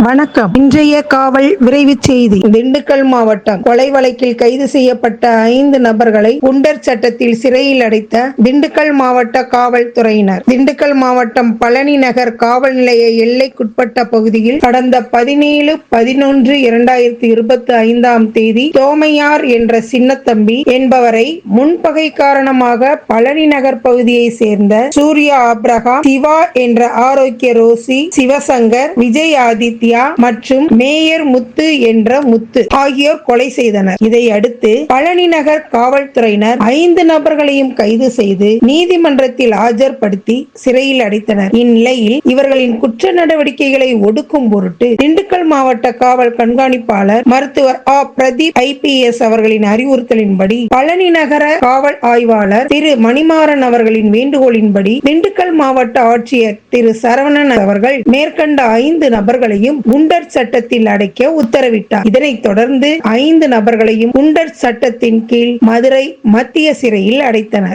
வணக்கம். இன்றைய காவல் விரைவுச் செய்தி. திண்டுக்கல் மாவட்டம் கொலை வழக்கில் கைது செய்யப்பட்ட 5 நபர்களை குண்டர் சட்டத்தில் சிறையில் அடைத்த திண்டுக்கல் மாவட்ட காவல்துறையினர். திண்டுக்கல் மாவட்டம் பழனி நகர் காவல் நிலைய எல்லைக்குட்பட்ட பகுதியில் கடந்த 17/11/2025 தேதி தோமையார் என்ற சின்னத்தம்பி என்பவரை முன்பகை காரணமாக பழனி நகர் பகுதியை சேர்ந்த சூர்யா ஆபிரகாம், சிவா என்ற ஆரோக்கிய ரோசி, சிவசங்கர், விஜய் ஆதித்யா மற்றும் மேயர் முத்து என்ற முத்து ஆகியோர் கொலை செய்தனர். இதையடுத்து பழனி நகர் காவல்துறையினர் 5 நபர்களையும் கைது செய்து நீதிமன்றத்தில் ஆஜர்படுத்தி சிறையில் அடைத்தனர். இந்நிலையில் இவர்களின் குற்ற நடவடிக்கைகளை ஒடுக்கும் பொருட்டு திண்டுக்கல் மாவட்ட காவல் கண்காணிப்பாளர் மருத்துவர் பிரதீப் IPS அவர்களின் அறிவுறுத்தலின்படி பழனி நகர காவல் ஆய்வாளர் திரு மணிமாறன் அவர்களின் வேண்டுகோளின்படி திண்டுக்கல் மாவட்ட ஆட்சியர் திரு சரவணன் அவர்கள் மேற்கண்ட 5 நபர்களையும் குண்டர் சட்டத்தில் அடைக்க உத்தரவிட்டார். இதனைத் தொடர்ந்து 5 நபர்களையும் குண்டர் சட்டத்தின் கீழ் மதுரை மத்திய சிறையில் அடைத்தனர்.